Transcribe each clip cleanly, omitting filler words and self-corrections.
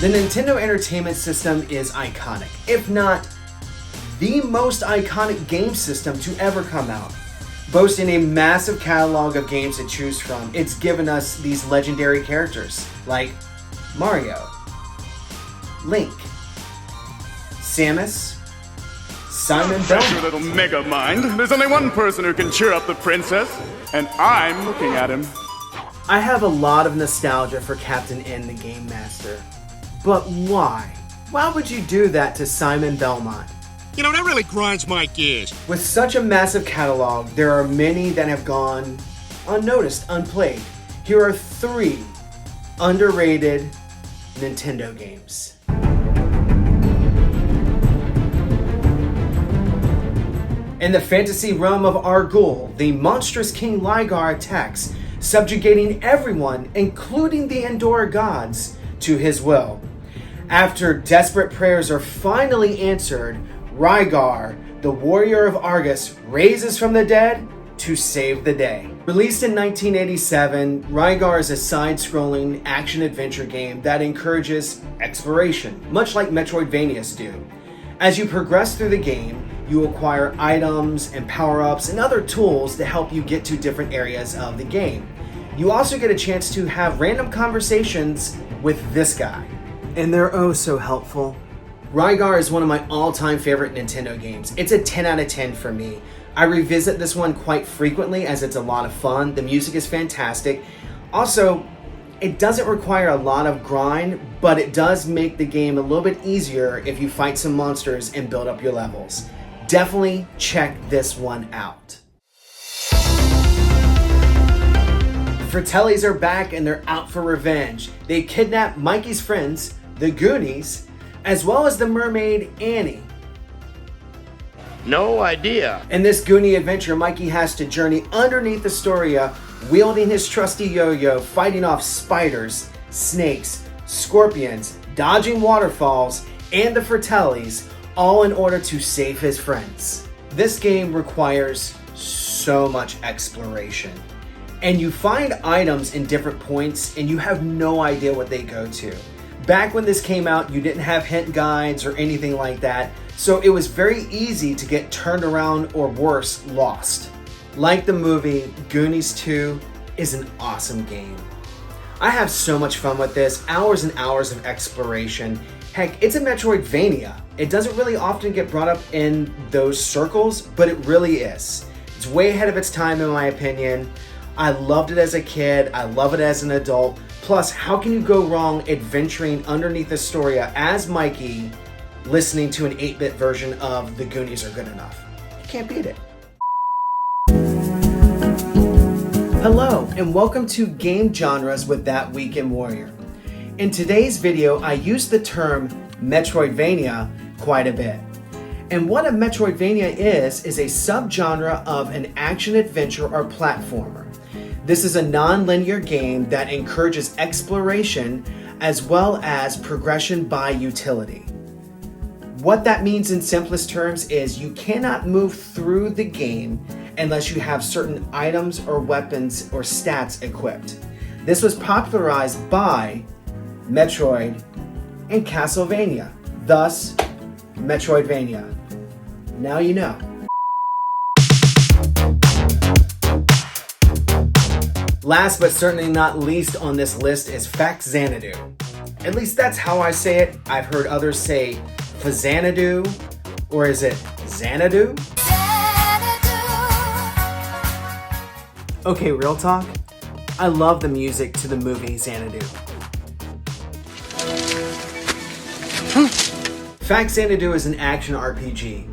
The Nintendo Entertainment System is iconic, if not the most iconic game system to ever come out. Boasting a massive catalog of games to choose from, it's given us these legendary characters like Mario, Link, Samus, Simon Press your Belmont. little mega mind. There's only one person who can cheer up the princess, and I'm looking at him. I have a lot of nostalgia for Captain N the Game Master. But why? Why would you do that to Simon Belmont? You know, that really grinds my gears. With such a massive catalog, there are many that have gone unnoticed, unplayed. Here are 3 underrated Nintendo games. In the fantasy realm of Argul, the monstrous King Ryar attacks, subjugating everyone, including the Endora gods, to his will. After desperate prayers are finally answered, Ryar, the warrior of Argus, raises from the dead to save the day. Released in 1987, Ryar is a side-scrolling action-adventure game that encourages exploration, much like Metroidvanias do. As you progress through the game, you acquire items and power-ups and other tools to help you get to different areas of the game. You also get a chance to have random conversations with this guy. And they're oh so helpful. Ryar is one of my all-time favorite Nintendo games. It's a 10 out of 10 for me. I revisit this one quite frequently as it's a lot of fun. The music is fantastic. Also, it doesn't require a lot of grind, but it does make the game a little bit easier if you fight some monsters and build up your levels. Definitely check this one out. The Fratellis are back and they're out for revenge. They kidnap Mikey's friends, the Goonies, as well as the mermaid Annie. No idea. In this Goonie adventure, Mikey has to journey underneath Astoria, wielding his trusty yo-yo, fighting off spiders, snakes, scorpions, dodging waterfalls, and the Fratellis, all in order to save his friends. This game requires so much exploration. And you find items in different points and you have no idea what they go to. Back when this came out, you didn't have hint guides or anything like that, so it was very easy to get turned around or worse, lost. Like the movie, Goonies II is an awesome game. I have so much fun with this, hours and hours of exploration. Heck, it's a Metroidvania. It doesn't really often get brought up in those circles, but it really is. It's way ahead of its time in my opinion. I loved it as a kid, I love it as an adult. Plus, how can you go wrong adventuring underneath Astoria as Mikey, listening to an 8-bit version of The Goonies Are Good Enough? You can't beat it. Hello, and welcome to Game Genres with That Weekend Warrior. In today's video, I use the term Metroidvania quite a bit. And what a Metroidvania is a subgenre of an action-adventure or platformer. This is a non-linear game that encourages exploration as well as progression by utility. What that means in simplest terms is you cannot move through the game unless you have certain items or weapons or stats equipped. This was popularized by Metroid and Castlevania, thus Metroidvania. Now you know. Last but certainly not least on this list is Zanadoo. At least that's how I say it. I've heard others say Zanadoo, or is it Zanadoo? Okay, real talk. I love the music to the movie Zanadoo. Zanadoo is an action RPG.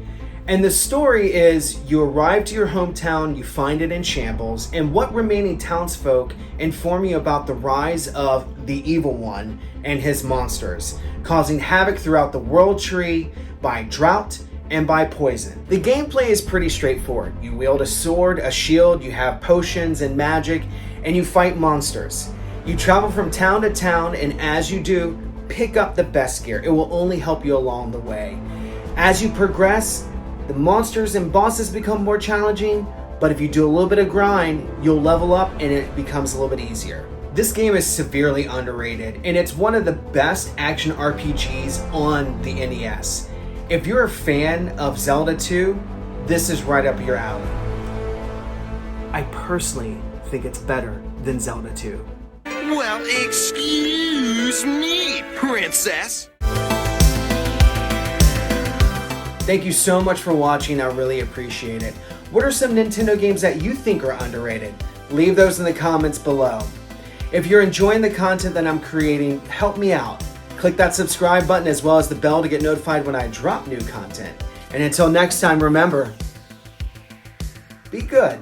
And the story is you arrive to your hometown, you find it in shambles, and what remaining townsfolk inform you about the rise of the Evil One and his monsters, causing havoc throughout the world tree by drought and by poison. The gameplay is pretty straightforward. You wield a sword, a shield, you have potions and magic, and you fight monsters. You travel from town to town, and as you do, pick up the best gear. It will only help you along the way. As you progress, the monsters and bosses become more challenging, but if you do a little bit of grind, you'll level up and it becomes a little bit easier. This game is severely underrated, and it's one of the best action RPGs on the NES. If you're a fan of Zelda 2, this is right up your alley. I personally think it's better than Zelda 2. Well, excuse me, princess. Thank you so much for watching, I really appreciate it. What are some Nintendo games that you think are underrated? Leave those in the comments below. If you're enjoying the content that I'm creating, help me out. Click that subscribe button as well as the bell to get notified when I drop new content. And until next time, remember, be good.